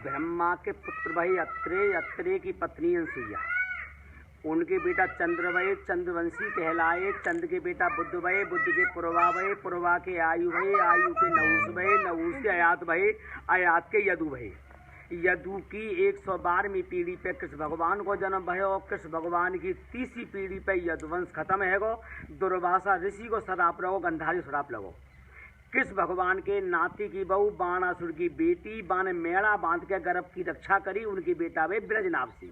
ब्रह्मा के पुत्र भाई अत्रे, अत्रे की पत्नी अनसुईया, उनके बेटा चंद्र भये, चंद्रवंशी कहलाए। चंद्र के बेटा बुद्ध भये, बुद्ध के पुरवा भये, पुरवा के आयु भये, आयु के नहुस भये, नहुस के अयात भये, अयात के यदु भये। यदु की 112वीं पीढ़ी पे कृष्ण भगवान को जन्म भयो और कृष्ण भगवान की 30वीं पीढ़ी पे यदुवंश खत्म है गो। दुर्वासा ऋषि को श्राप लगो, गंधारी श्राप लगो। कृष्ण भगवान के नाती की बहू बाणासुर की बेटी बाण मेड़ा बांध के गर्भ की रक्षा करी, उनकी बेटा वे ब्रजनाभ सिंह।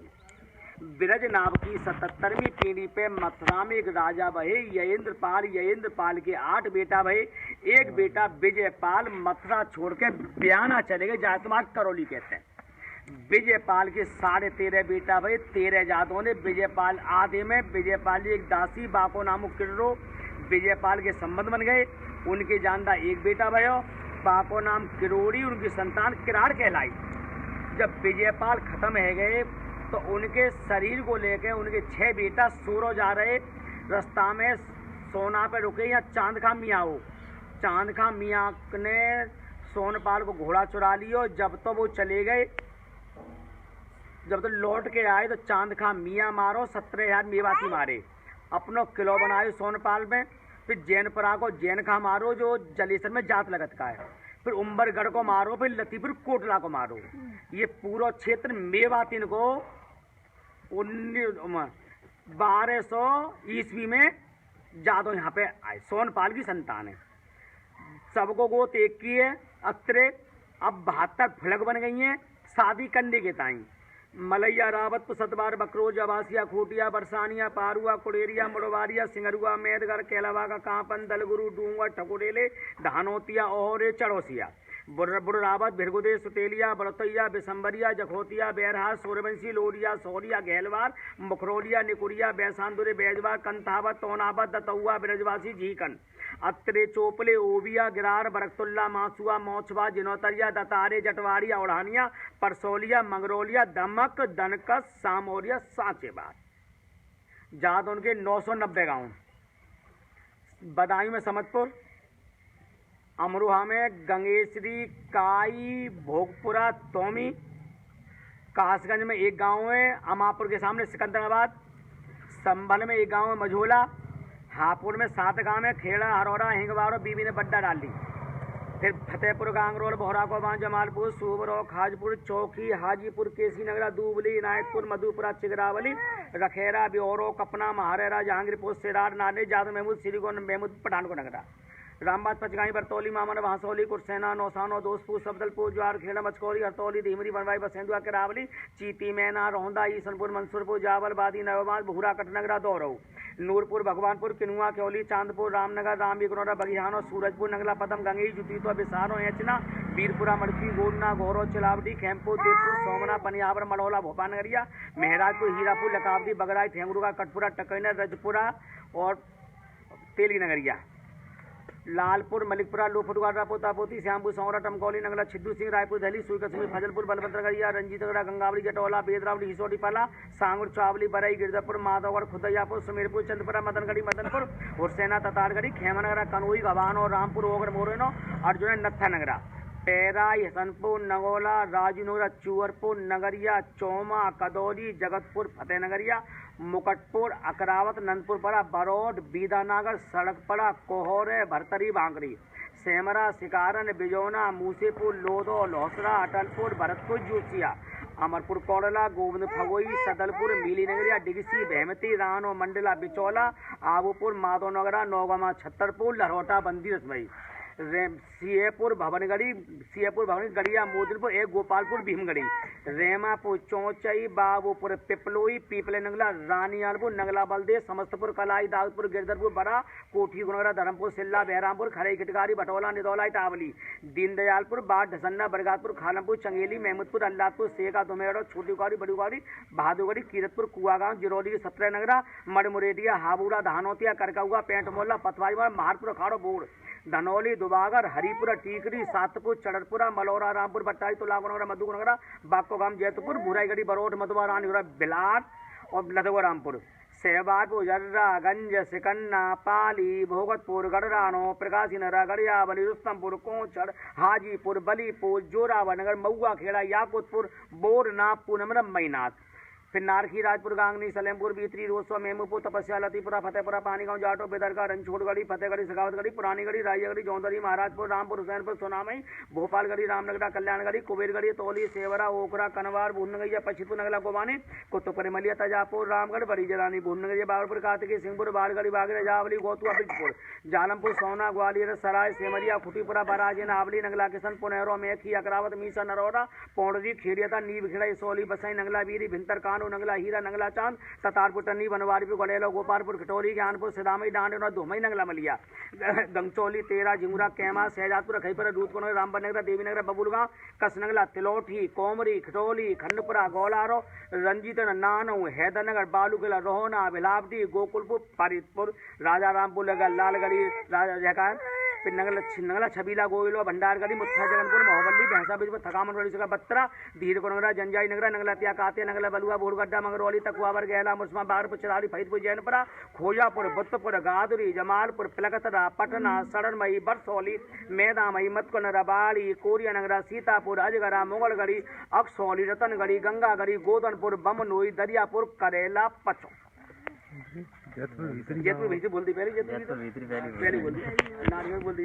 ब्रजनाभ की 77वीं पीढ़ी पे मथुरा में एक राजा भये यजेंद्रपाल। यजेंद्रपाल के 8 बेटा भये, एक बेटा विजयपाल मथुरा छोड़ के बयाना चले गए, जहाँ तुम्हारा करौली कहते हैं। विजयपाल के 13.5 बेटा भये, 13 जातों ने। विजयपाल आधे में विजयपाल एक दासी बाको नामो किर्रो विजयपाल के संबंध बन गए। उनके जानदा एक बेटा भयो, बाको नाम किरोड़ी, उनकी संतान किराड़ कहलाई। जब विजयपाल खत्म है गए तो उनके शरीर को लेकर उनके 6 बेटा सूरो जा रहे। रास्ता में सोना पे रुके या चांद खा मियाँ हो। चांद खा मियाँ ने सोनपाल को घोड़ा चुरा लियो। जब तो वो चले गए, जब तो लौट के आए तो चांद खा मियाँ मारो, 17,000 मेवाती मारे। अपनो किलो बनाए सोनपाल में। फिर जैनपुरा को जैन खा मारो जो जलेसर में जात लगत का है। फिर उम्बरगढ़ को मारो, फिर लतीपुर कोटला को मारो। ये पूरा क्षेत्र मेवातीन को 1200 ईस्वी में जादो यहाँ पे आए। सोनपाल की संतान है। सबको गोत एक की है अत्रे। अब 72 फलक बन गई हैं शादी करने के टाइम। मलैया, रावत, सतबार, बकरोज, अबासिया, खूटिया, बरसानिया, पारुआ, कुड़ेरिया, मुड़वारिया, सिंगरुआ, मेदगर, केलावा का कांपन, दलगुरु, डूंगर, ठकुरेले, धानोतिया, ओहरे, चढ़ोसिया, बुढ़रावत, भिरगुदे, सुतेलिया, बड़तैया, बिसम्बरिया, जखोतिया, बैरहा, सूर्यवंशी, लोरिया, सोरिया, गहलवार, मुखरोलिया, निकुरिया, बैसांदुरे, बैजवार, कंथावत, तोनावत, दतौआ, ब्रजवासी, झीकन, अत्रे, चोपले, ओबिया, गिरार, बरकतुल्ला, मासुआ, मौछवा, जिनोतरिया, दतारे, जटवारिया, ओढ़ानिया, परसोलिया, मंगरोलिया, दमक, दनकस, सामोरिया, सांचेबार। जात उनके 990 गाँव। बदायूं में समतपुर, अमरोहा में गंगेश्वरी, काई, भोगपुरा, तोमी, कासगंज में एक गांव है, अमापुर के सामने सिकंदराबाद, संभल में एक गांव है मझोला, हापुड़ में 7 गांव है, खेड़ा, हरौरा, हिंगवारो, बीबी ने बड्डा डाल दी। फिर फतेहपुर, गांगरोल, बोहराकोबां, जमालपुर, सूबरो, खाजपुर, चौकी, हाजीपुर, केसी नगरा, दूबली, इनायतपुर, मधुपुरा, चिगरावली, रखेरा, ब्योरो, कपना, महारेरा, जहांगीरपुर, सिरार, नाले, जादव महमूद, श्रीगोन, महमूद, पठानकोट नगरा, रामबाग, पचगाई, बरतौली, मामन, भांसौली, कुरसेना, नौसानो, दोस्तपुर, सफदलपुर, ज्वार, खेड़ा, मचकौली, हरतौली, धीमरी, बनवाई, बसेंदुआ, केरावली, चीती, मैना, रोहंदा, ईसनपुर, मंसूरपुर, जावल, बादी, नवबाद, भूरा, कटनगरा, दौरऊ, नूरपुर, भगवानपुर, किनुआ, केवली, चांदपुर, रामनगर, रामबिगनौरा, बगिहानो, सूरजपुर, नगला, पदम, गंगई, जुतीतो, बिसारो, एचना, वीरपुरा, मड़की, गोडना, गौरव, चिलावटी, खेमपुर, देवपुर, सोमना, पनियावर, मड़ौला, भोपाल नगरिया, मेहराजपुर, हीरापुर, लकावदी, बगराई, थेंगरुआ, कटपुरा, टकैना, रजपुरा और तेली नगरिया, लालपुर, मलिकपुरा, लोफुटवाड़ा, पोतापोती, श्यामपुर, सौरा, टमकौली, नगला, छिद्दू सिंह, रायपुर, दहली, सुई कस्मी, फजलपुर, बलभद्रगढ़िया, रंजीतगढ़, गंगावली, जटौला, बेदरावली, हिसोटी, पाला, सांगुर, चावली, बरई, गिरजापुर, माधवगढ़, खुदैयापुर, सुमेरपुर, चंदपुरा, मदनगढ़ी, मदनपुर, हुरसेना, ततारगढ़ी, खेमनगरा, कनोई, गवानो, रामपुर, ओगर, मोरेनो, अर्जुन, नत्था नगरा, पैरा, हसनपुर, नगोला, राजूनगरा, चूअरपुर, नगरिया, चौमा, कदौली, जगतपुर, फतेहनगरिया, मुकटपुर, अकरावत, नंदपुरपरा, बरौड, बीदानागर, सड़कपड़ा, कोहरे, भरतरी, भांगरी, सेमरा, सिकारन, बिजौना, मूसेपुर, लोधो, लौसरा, अटलपुर, भरतपुर, जोसिया, अमरपुर, कोड़ला, गोविंद फगोई, सदलपुर, मीलीनगरिया, डिगसी, बहमती, रानो, मंडला, बिचौला, आबूपुर, माधोनगरा, नौगमा, छतरपुर, लहरोटा, बंदी, रसमई, सियपुर, भवनगढ़ी, गढ़िया, मोदनपुर, एक गोपालपुर, भीमगढ़ी, रेमापुर, चौचई, बाबूपुर, पिपलोई, पीपले नंगला, रानियालपुर, नगला बलदेव, समस्तपुर, कलाई, दाऊदपुर, गिरधरपुर, बड़ा, कोठी, गुणवरा, धर्मपुर, सिल्ला, बहरामपुर, खरई, खिटकारी, भटौला, निदौला, टावली, दीनदयालपुर, बाट, ढसन्ना, बरगातपुर, खालमपुर, चंगेली, महमूदपुर, अल्लाहपुर, सेका, दुमेड़ो, छोटी उगाड़ी, बड़ी उगाड़ी, बहादुरगढ़ी, कीरतपुर, कुआगांव, जिरौली, 17 नगरा, मड़मुरेटिया, हाबूड़ा, धानोतिया, करकौआ, पेंट मोहल्ला, पथवारी, महारपुर, अखाड़ो, बोड़, धनौली, दुबागर, हरिपुरा, टीकरी, सातपुर, चड़रपुरा, मलौरा, रामपुर, बट्टाई, तुलागनगरा, मधुगनगरा, बाकोगाम, जैतपुर, बुराईगढ़ी, बरोड, मधुबा, रानीगढ़, बिलाट और लदवा, रामपुर, सहबाजपुर, जर्रा, गंज, सिकन्ना, पाली, भोगतपुर, गढ़रानो, प्रकाशी नगर, गरियाबली, रुस्तमपुर, कोंचड़, हाजीपुर, बलीपुर, जोरावर नगर, मऊआ खेड़ा, याकुतपुर, बोरना, पूनम, मैनाथ। फिर नारखी, राजपुर, गांगनी, सलेमपुर, बीतरी, रोसवा, मेमूपुर, तपस्या, लतीपुरा, फतेहपुरा, पानीगांव, जाटो, बेदरका, रंछोड़गढ़ी, फतेहगढ़ी, सखावतगढ़ी, पुरानीगढ़ी, राइयागढ़ी, जौनदरी, महाराजपुर, रामपुर, हुसैनपुर, सोनामई, भोपालगढ़ी, रामनगरा, कल्याणगढ़ी, कुबेरगढ़ी, तौली, सेवरा, ओखरा, कनवार, भूनगैया, पश्चिमपुर, नगला, गोबानी, कुतुबपुर, मलिया, तजापुर, रामगढ़, बड़ी जलानी, भूनगैया, बाबरपुर, कार्तिकी, सिंहपुर, बाड़गढ़ी, बागरे, जावली, गोतुआ, बिजपुर, जालमपुर, सोना, ग्वालियर, सराय, सेमरिया, खुटीपुरा, बराजी, नावली, नगला, किशन, पुनहरो, मेखी, अकरावत, मीसा, नरोदा, पौंडरी, खेड़ियता, नीब खेड़ा, इसौली, बसई, नगला, बीरी, भिंतर, कानू, नगला, हीरा, नगला, चांद, सतारपुर, टन्नी, बनवारीपुर, गड़ेलो, गोपालपुर, खटोरी, ज्ञानपुर, सिदामई, डांडे, धोमई, नगला, मलिया, गंगचौली, तेरा, झिंगुरा, कैमा, शहजादपुर, खईपुर, दूधपुर, रामबन नगर, देवीनगर, बबुलगांव, कसनगला, तिलोठी, कोमरी, खटोली, खंडपुरा, गौलारो, रंजीत, नानो, हैदरनगर, बालूकिला, रोहना, बिलावटी, गोकुलपुर, फरीदपुर, राजा रामपुर, लालगढ़ी, राजा, फिर नगला, छबीला, गोविलो, भंडारगढ़ी, मुत्था, जगनपुर, मोहबल्ली, भैंसा बिजपुर, थकामन, बत्रा, धीर को नगरा, जंजाई नगरा, नगला, त्या काते, नगला, बलुआ, बोरगड्ढा, मंगरौली, तकुआवर, गहला, मुस्मा, बागरपुर, चिराली, फरीदपुर, जैनपुरा, खोजापुर, बुत्तपुर, गादरी, जमालपुर, पिलकतरा, पटना, सड़नमई, बरसौली, मैदामई, मतकुन, बाड़ी, कोरिया नगरा, सीतापुर, अजगरा, मुगलगढ़ी, अक्सौली, रतनगढ़ी, गंगागढ़ी, गोदनपुर, बमनोई, दरियापुर, करेला, पचो। जयपुर भीतर बोल दी पहले, जयपुर पहले बोल दी, नारियल बोल दी।